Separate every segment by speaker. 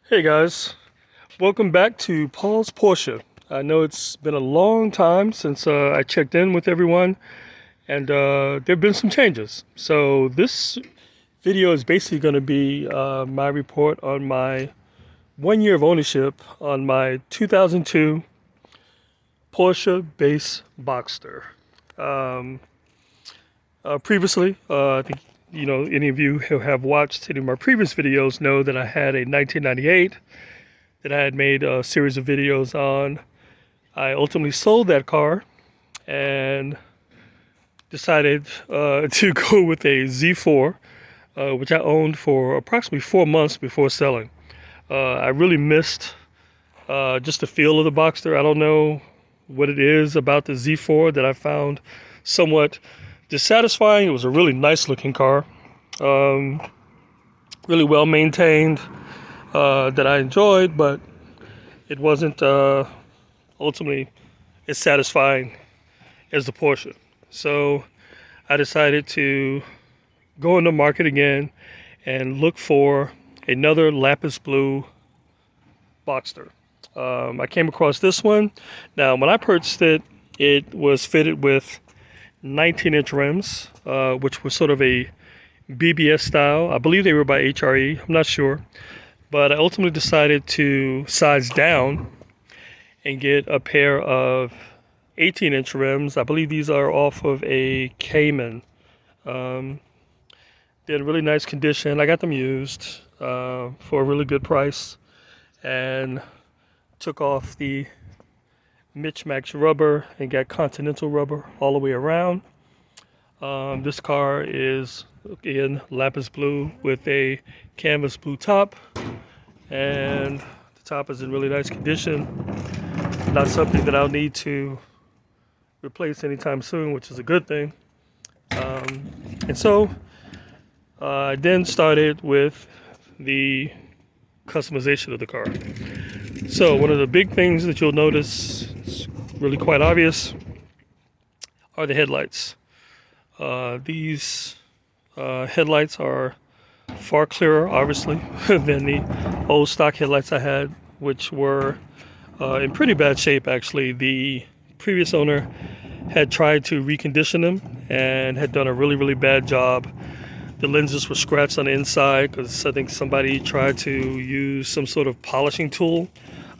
Speaker 1: Hey guys, welcome back to Paul's Porsche. I know it's been a long time since I checked in with everyone, and there have been some changes. So this video is basically going to be my report on my 1 year of ownership on my 2002 Porsche base Boxster. Um, Previously, I think any of you who have watched any of my previous videos know that I had a 1998 that I had made a series of videos on. I ultimately sold that car and decided to go with a Z4, which I owned for approximately 4 months before selling. I really missed just the feel of the Boxster. I don't know what it is about the Z4 that I found somewhat dissatisfying. It was a really nice looking car, um, really well maintained, that I enjoyed, but it wasn't ultimately as satisfying as the Porsche. So I decided to go in the market again and look for another lapis blue Boxster. I came across this one. Now, when I purchased it, it was fitted with 19-inch rims, which was sort of a BBS style. I believe they were by HRE. I'm not sure. But I ultimately decided to size down and get a pair of 18-inch rims. I believe these are off of a Cayman. They're in really nice condition. I got them used for a really good price, and took off the Mitch Max rubber and got Continental rubber all the way around. This car is in lapis blue with a canvas blue top, and the top is in really nice condition. Not something that I'll need to replace anytime soon, which is a good thing. And so I then started with the customization of the car. So one of the big things that you'll notice, it's really quite obvious, are the headlights. These headlights are far clearer, obviously, than the old stock headlights I had, which were in pretty bad shape, actually. The previous owner had tried to recondition them and had done a really, really bad job. The lenses were scratched on the inside because I think somebody tried to use some sort of polishing tool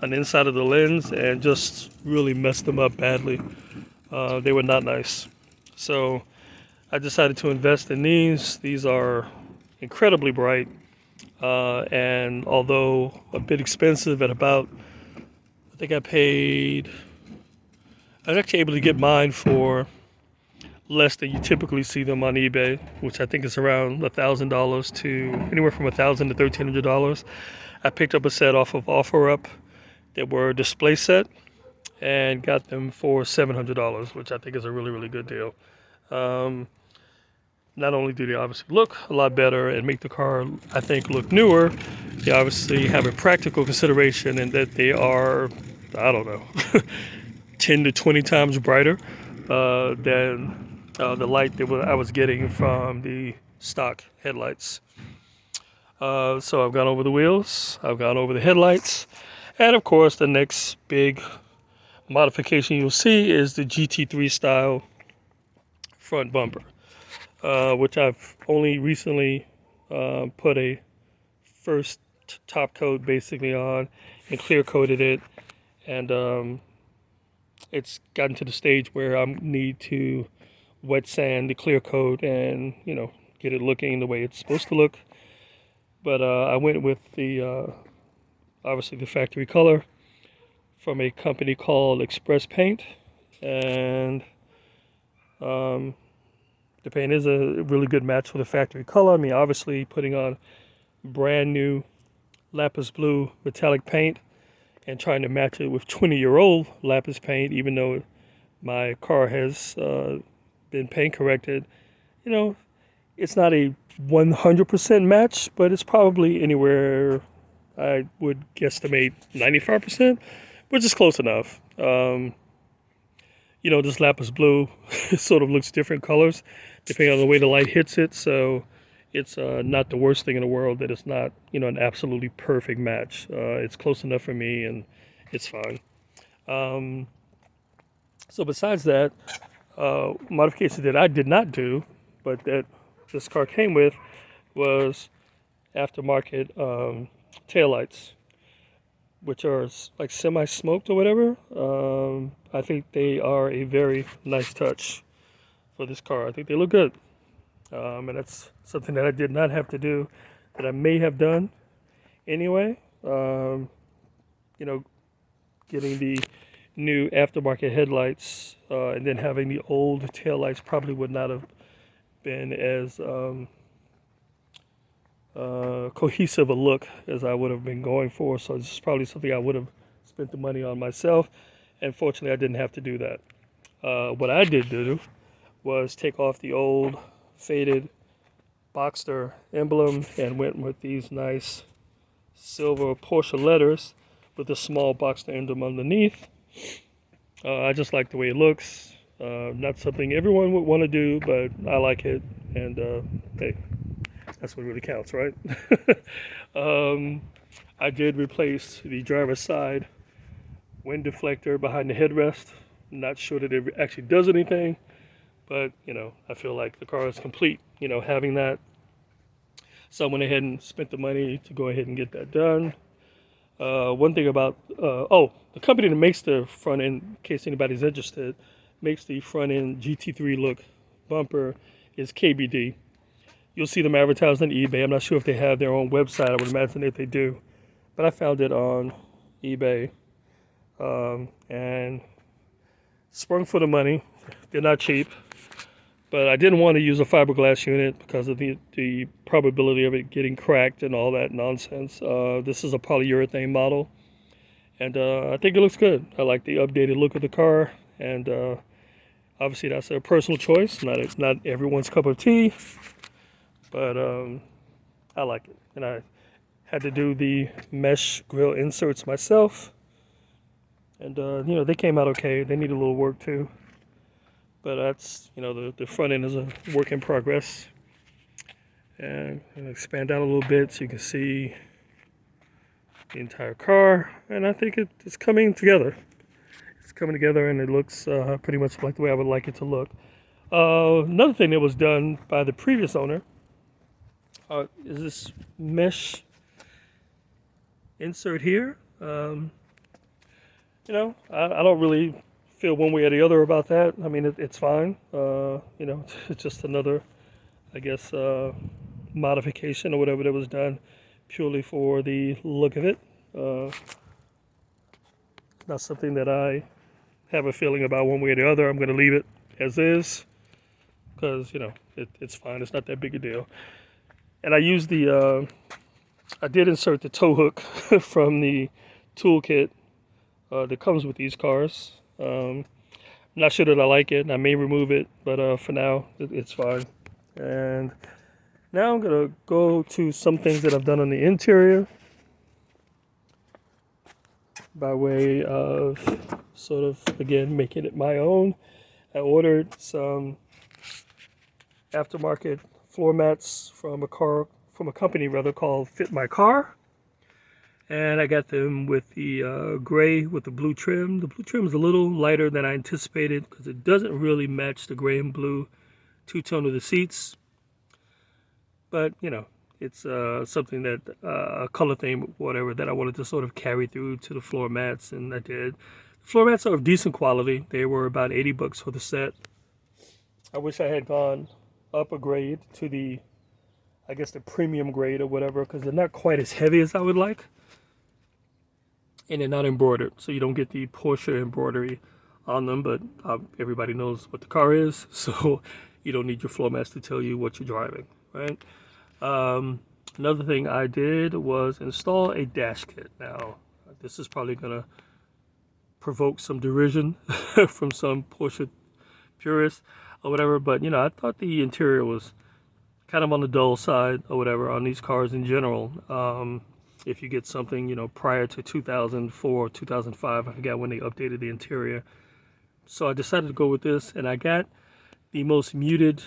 Speaker 1: on the inside of the lens and just really messed them up badly. They were not nice. So I decided to invest in these. These are incredibly bright, and although a bit expensive at about, I think I was actually able to get mine for less than you typically see them on eBay, which I think is around $1,000 to anywhere from $1,000 to $1,300. I picked up a set off of OfferUp that were display set and got them for $700, which I think is a really, really good deal. Not only do they obviously look a lot better and make the car, I think, look newer, they obviously have a practical consideration in that they are, I don't know, 10 to 20 times brighter than the light that I was getting from the stock headlights. So I've gone over the wheels, I've gone over the headlights, and of course the next big modification you'll see is the GT3 style front bumper, which I've only recently put a first top coat basically on and clear coated it, and it's gotten to the stage where I need to wet sand the clear coat and get it looking the way it's supposed to look. But I went with the obviously the factory color from a company called Express Paint, and the paint is a really good match for the factory color. I mean, obviously putting on brand new lapis blue metallic paint and trying to match it with 20-year-old lapis paint, even though my car has been paint corrected, it's not a 100% match, but it's probably anywhere, I would guesstimate 95%, which is close enough. This lapis blue, it sort of looks different colors depending on the way the light hits it, so it's not the worst thing in the world. That it's not, an absolutely perfect match. It's close enough for me, and it's fine. Um, so besides that, modifications that I did not do, but that this car came with, was aftermarket taillights, which are like semi-smoked or whatever. I think they are a very nice touch for this car. I think they look good. And that's something that I did not have to do, that I may have done anyway. You know, getting the new aftermarket headlights and then having the old taillights probably would not have been as cohesive a look as I would have been going for. So it's probably something I would have spent the money on myself. And fortunately, I didn't have to do that. What I did do was take off the old faded Boxster emblem and went with these nice silver Porsche letters with a small Boxster emblem underneath. I just like the way it looks. Not something everyone would want to do, but I like it. And hey, that's what really counts, right? I did replace the driver's side wind deflector behind the headrest. Not sure that it actually does anything, but I feel like the car is complete, having that. So I went ahead and spent the money to go ahead and get that done. One thing about, the company that makes the front end, in case anybody's interested, makes the front end GT3 look bumper is KBD. You'll see them advertised on eBay. I'm not sure if they have their own website. I would imagine that they do. But I found it on eBay and sprung for the money. They're not cheap. But I didn't want to use a fiberglass unit because of the probability of it getting cracked and all that nonsense. This is a polyurethane model. And I think it looks good. I like the updated look of the car. And obviously that's a personal choice. Not everyone's cup of tea. But I like it. And I had to do the mesh grill inserts myself. And, they came out okay. They need a little work too. But that's, the front end is a work in progress. And I'll expand out a little bit so you can see the entire car. And I think it's coming together. It's coming together and it looks pretty much like the way I would like it to look. Another thing that was done by the previous owner is this mesh insert here. I don't really feel one way or the other about that. I mean, it's fine. It's just another, I guess, modification or whatever that was done purely for the look of it. Not something that I have a feeling about one way or the other. I'm going to leave it as is because, it's fine. It's not that big a deal. And I used I did insert the tow hook from the toolkit that comes with these cars. I'm not sure that I like it. I may remove it, but for now, it's fine. And now I'm going to go to some things that I've done on the interior by way of sort of, again, making it my own. I ordered some aftermarket floor mats from a company called Fit My Car. And I got them with the gray with the blue trim. The blue trim is a little lighter than I anticipated because it doesn't really match the gray and blue two-tone of the seats. But, it's something that, a color theme, whatever, that I wanted to sort of carry through to the floor mats, and I did. The floor mats are of decent quality. They were about $80 for the set. I wish I had gone up a grade to the premium grade or whatever, because they're not quite as heavy as I would like. And they're not embroidered, so you don't get the Porsche embroidery on them, but everybody knows what the car is, so you don't need your floor mats to tell you what you're driving, right? Another thing I did was install a dash kit. Now, this is probably going to provoke some derision from some Porsche purists or whatever, but, I thought the interior was kind of on the dull side or whatever on these cars in general. If you get something, prior to 2004, 2005, I forgot when they updated the interior. So I decided to go with this, and I got the most muted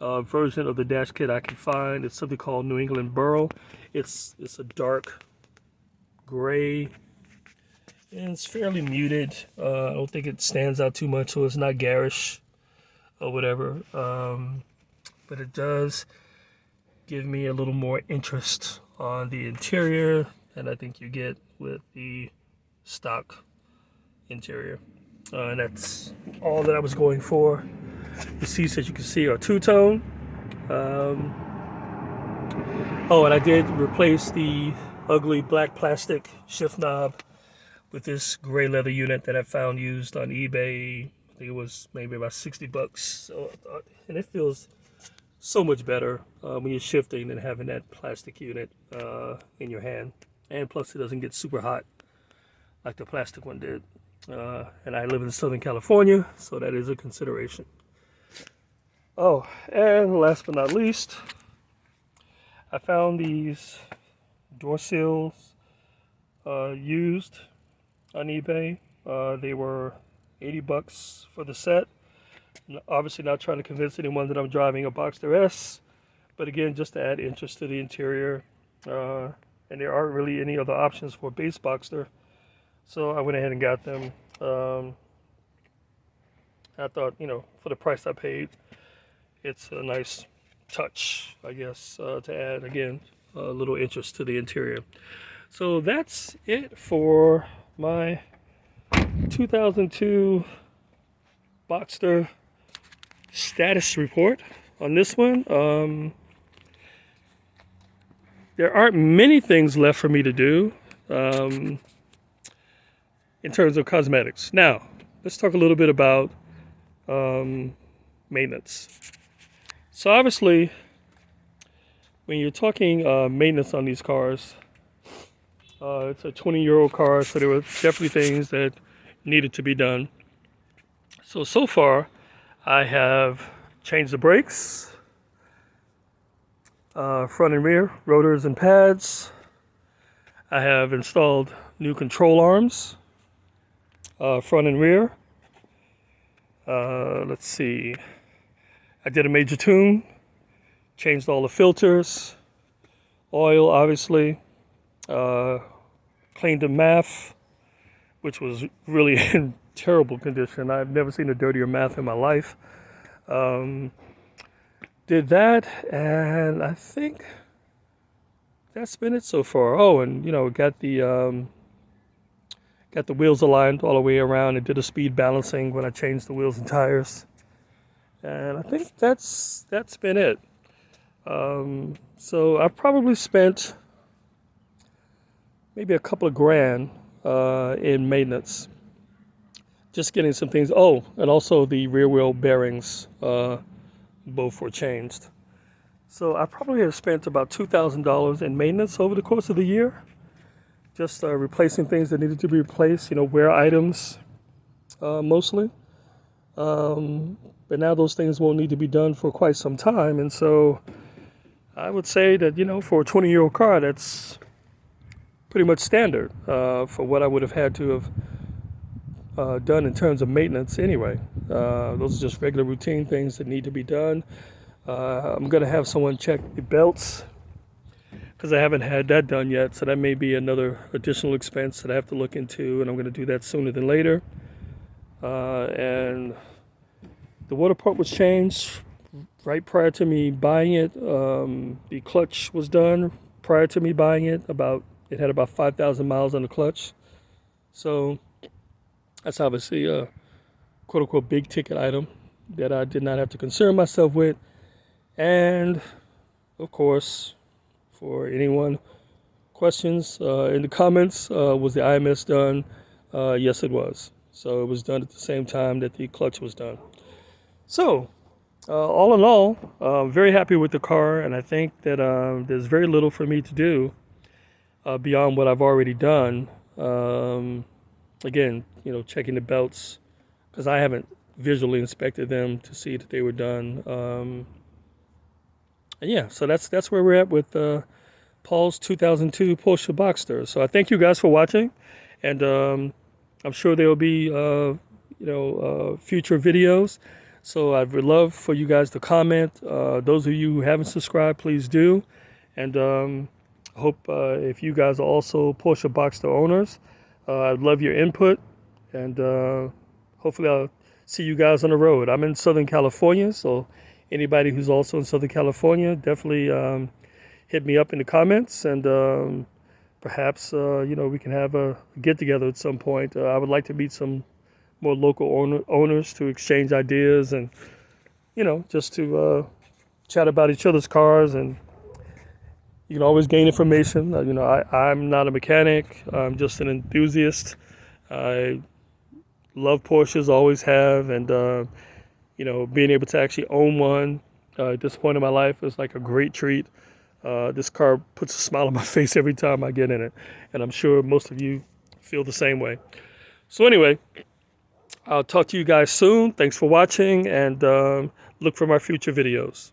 Speaker 1: version of the dash kit I can find. It's something called New England Burl. It's a dark gray, and it's fairly muted. I don't think it stands out too much, so it's not garish or whatever. But it does give me a little more interest on the interior than I think you get with the stock interior. And that's all that I was going for. The seats, as you can see, are two-tone. Oh, and I did replace the ugly black plastic shift knob with this gray leather unit that I found used on eBay. I think it was maybe about 60 bucks. So, and it feels so much better when you're shifting than having that plastic unit in your hand. And plus it doesn't get super hot like the plastic one did. And I live in Southern California, so that is a consideration. Oh, and last but not least, I found these door seals used on eBay. They were 80 bucks for the set. Obviously not trying to convince anyone that I'm driving a Boxster S, but again, just to add interest to the interior. And there aren't really any other options for a base Boxster, so I went ahead and got them. I thought, you know, for the price I paid, it's a nice touch, I guess, to add, again, a little interest to the interior. So that's it for my 2002 Boxster status report on this one. There aren't many things left for me to do in terms of cosmetics. Now, let's talk a little bit about maintenance. So obviously, when you're talking maintenance on these cars, it's a 20-year-old car, so there were definitely things that needed to be done. So far, I have changed the brakes, front and rear, rotors and pads. I have installed new control arms, front and rear. Let's see. I did a major tune, changed all the filters, oil, obviously, cleaned the math, which was really in terrible condition. I've never seen a dirtier math in my life. Did that, and I think that's been it so far. Oh, and you know, got the wheels aligned all the way around and did a speed balancing when I changed the wheels and tires. And I think that's been it. So I've probably spent maybe a couple of grand in maintenance, just getting some things. Oh, and also the rear wheel bearings, both were changed. So I probably have spent about $2,000 in maintenance over the course of the year, just replacing things that needed to be replaced, you know, wear items mostly. But now those things won't need to be done for quite some time. And so I would say that, you know, for a 20-year-old car, that's pretty much standard for what I would have had to have done in terms of maintenance anyway. Those are just regular routine things that need to be done. I'm going to have someone check the belts because I haven't had that done yet. So that may be another additional expense that I have to look into, and I'm going to do that sooner than later. And the water pump was changed right prior to me buying it. The clutch was done prior to me buying it. It had about 5,000 miles on the clutch. So that's obviously a quote-unquote big ticket item that I did not have to concern myself with. And of course, for anyone questions in the comments, was the IMS done? Yes, it was. So it was done at the same time that the clutch was done. So all in all, very happy with the car, and I think that there's very little for me to do beyond what I've already done. Again, you know, checking the belts because I haven't visually inspected them to see that they were done. And yeah, so that's where we're at with Paul's 2002 Porsche Boxster. So I thank you guys for watching, and I'm sure there will be future videos. So I would love for you guys to comment. Those of you who haven't subscribed, please do. And hope if you guys are also Porsche Boxster owners, I'd love your input. And hopefully I'll see you guys on the road. I'm in Southern California, so anybody who's also in Southern California, definitely hit me up in the comments, and perhaps we can have a get together at some point. I would like to meet some more local owners to exchange ideas and just to chat about each other's cars, and you can always gain information. I'm not a mechanic. I'm just an enthusiast. I love Porsches, always have, and being able to actually own one at this point in my life is like a great treat. This car puts a smile on my face every time I get in it, and I'm sure most of you feel the same way. So anyway, I'll talk to you guys soon. Thanks for watching, and look for my future videos.